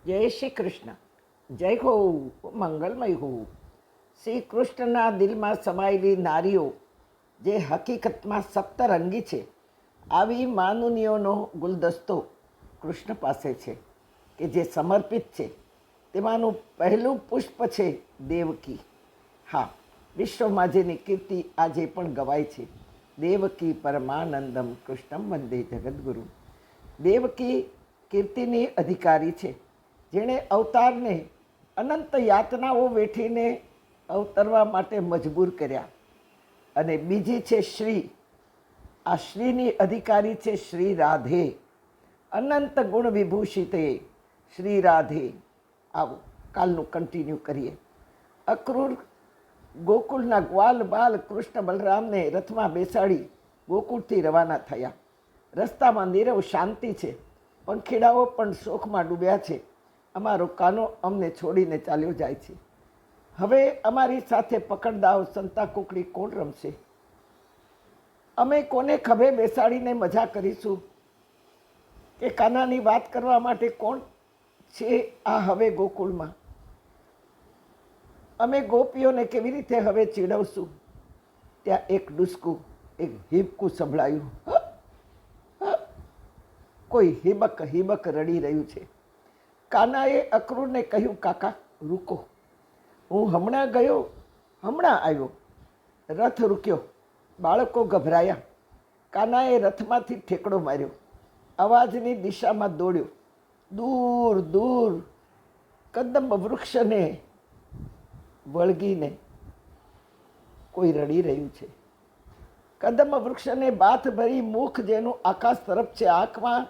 જય શ્રી કૃષ્ણ. જય હો, મંગલમય હો. શ્રી કૃષ્ણના દિલમાં સમાયેલી નારીઓ જે હકીકતમાં સપ્તરંગી છે, આવી માનુનીઓનો ગુલદસ્તો કૃષ્ણ પાસે છે કે જે સમર્પિત છે. તેમાંનું પહેલું પુષ્પ છે દેવકી. હા, વિશ્વમાં જેની કીર્તિ આજે પણ ગવાય છે. દેવકી પરમાનંદમ કૃષ્ણમ વંદે જગદગુરુ. દેવકી કીર્તિની અધિકારી છે, જેણે અવતારને અનંત યાતનાઓ વેઠીને અવતરવા માટે મજબૂર કર્યા. અને બીજી છે શ્રી. આ શ્રીની અધિકારી છે શ્રી રાધે. અનંત ગુણ વિભૂષિતે શ્રી રાધે. આવો કાલનું કન્ટિન્યુ કરીએ. અક્રૂર ગોકુળના ગ્વાલ બાલ કૃષ્ણ બલરામને રથમાં બેસાડી ગોકુળથી રવાના થયા. રસ્તામાં નીરવ શાંતિ છે. પંખીડાઓ પણ શોકમાં ડૂબ્યા છે. અમારો કાનો અમને છોડીને ચાલ્યો જાય છે. હવે અમારી સાથે પકડદાવ સંતા કુકડી કોણ રમશે? અમે કોને ખભે બેસાડીને મજા કરીશું? કે કાનાની વાત કરવા માટે કોણ છે આ હવે ગોકુળમાં? અમે ગોપીઓને કેવી રીતે હવે ચીડવશું? ત્યાં એક ડુસકું, એક હિબકું સંભળાયું. કોઈ હિબક હિબક રડી રહ્યું છે. કાનાએ અક્રૂરને કહ્યું, કાકા રૂકો, હું હમણાં ગયો, હમણાં આવ્યો. રથ રૂક્યો. બાળકો ગભરાયા. કાનાએ રથમાંથી ઠેકડો માર્યો. અવાજની દિશામાં દોડ્યો. દૂર દૂર કદંબ વૃક્ષને વળગીને કોઈ રડી રહ્યું છે. કદંબ વૃક્ષને બાથ ભરી મુખ જેનું આકાશ તરફ છે. આંખમાં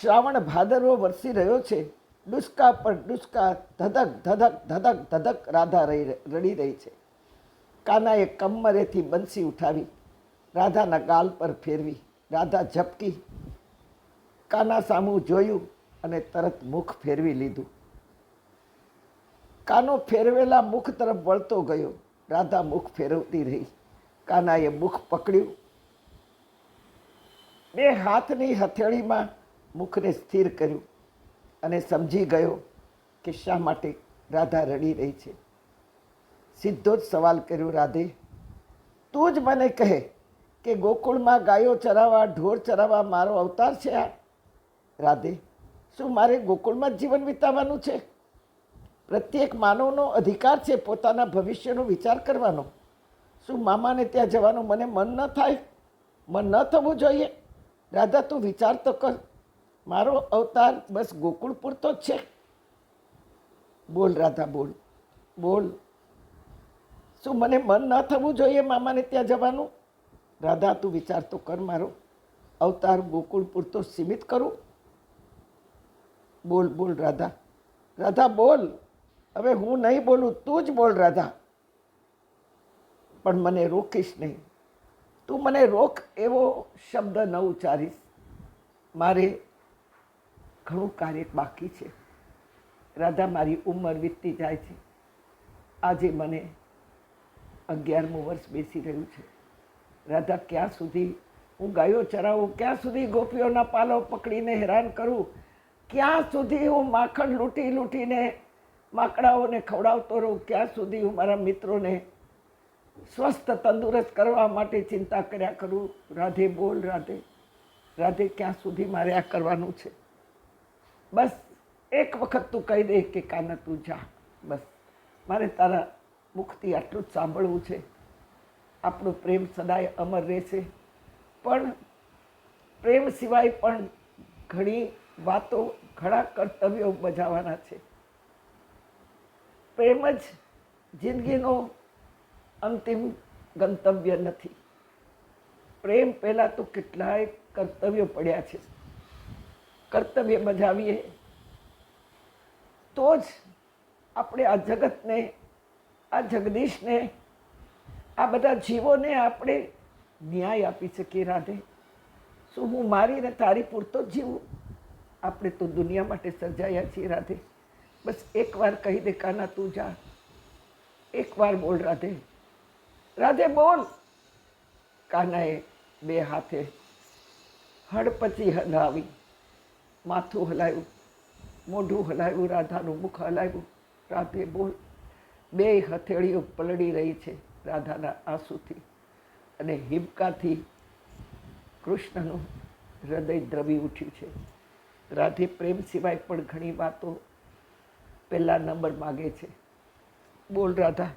શ્રાવણ ભાદરવો વરસી રહ્યો છે. ડુસકા પર ડુસકા, ધધક ધધક ધધક ધધક રાધા રડી રહી છે. કાનાએ કમરેથી બંસી ઉઠાવી, રાધાના ગાલ પર ફેરવી. રાધા ઝપકી. કાના સામું જોયું અને તરત મુખ ફેરવી લીધું. કાનો ફેરવેલા મુખ તરફ વળતો ગયો. રાધા મુખ ફેરવતી રહી. કાનાએ મુખ પકડ્યું. બે હાથની હથેળીમાં મુખને સ્થિર કર્યું અને સમજી ગયો કે શા માટે રાધા રડી રહી છે. સીધો જ સવાલ કર્યો, રાધે, તું જ મને કહે કે ગોકુળમાં ગાયો ચરાવવા, ઢોર ચરાવવા મારો અવતાર છે આ? રાધે, શું મારે ગોકુળમાં જ જીવન વિતાવવાનું છે? પ્રત્યેક માનવનો અધિકાર છે પોતાના ભવિષ્યનો વિચાર કરવાનો. શું મામાને ત્યાં જવાનું મને મન ન થાય? મન ન થવું જોઈએ? રાધા, તું વિચાર તો કર. મારો અવતાર બસ ગોકુળ પૂરતો જ છે. બોલ રાધા, બોલ બોલ. શું મને મન ન થવું જોઈએ મામાને ત્યાં જવાનું? રાધા, તું વિચાર તો કર. મારો અવતાર ગોકુળ પૂરતો સીમિત કરું? બોલ બોલ રાધા. રાધા બોલ. હવે હું નહીં બોલું, તું જ બોલ રાધા. પણ મને રોકીશ નહીં. તું મને રોક એવો શબ્દ ન ઉચ્ચારીશ. મારે ઘણું કાર્ય બાકી છે. રાધા, મારી ઉંમર વીતતી જાય છે. આજે મને 11મું વર્ષ બેસી રહ્યું છે. રાધા, ક્યાં સુધી હું ગાયો ચરાવું? ક્યાં સુધી ગોપીઓના પાલો પકડીને હેરાન કરું? ક્યાં સુધી હું માખણ લૂંટી લૂંટીને માકડાઓને ખવડાવતો રહું? ક્યાં સુધી હું મારા મિત્રોને સ્વસ્થ તંદુરસ્ત કરવા માટે ચિંતા કર્યા કરું? રાધે બોલ રાધે. રાધે, ક્યાં સુધી મારે આ કરવાનું છે? બસ એક વખત તું કહી દે કે કાના તું જા. બસ મારે તારા મુખથી આટલું જ સાંભળવું છે. આપણો પ્રેમ સદાય અમર રહેશે. પણ પ્રેમ સિવાય પણ ઘણી વાતો, ઘણા કર્તવ્યો બજાવવાના છે. પ્રેમ જ જિંદગીનો અંતિમ ગંતવ્ય નથી. પ્રેમ પહેલાં તો કેટલાય કર્તવ્યો પડ્યા છે. કર્તવ્ય બજાવીએ તો જ આપણે આ જગતને, આ જગદીશને, આ બધા જીવોને આપણે ન્યાય આપી શકીએ. રાધે, શું હું મારી ને તારી પૂરતો જ જીવું? આપણે તો દુનિયા માટે સર્જાયા છીએ. રાધે, બસ એકવાર કહી દે કાના તું જા. એકવાર બોલ રાધે. રાધે બોલ. કાનાએ બે હાથે હડપચી હલાવી, માથું હલાવ્યું. મોઢું હલાવ્યું, રાધાનું મુખ હલાવ્યું. રાધે બોલ. બે હથેળીઓ પલળી રહી છે રાધાના આંસુથી, અને હિબકાથી કૃષ્ણનું હૃદય દ્રવી ઉઠ્યું છે. રાધે પ્રેમ સિવાય પણ ઘણી વાતો પહેલા નંબર માગે છે. બોલ રાધા.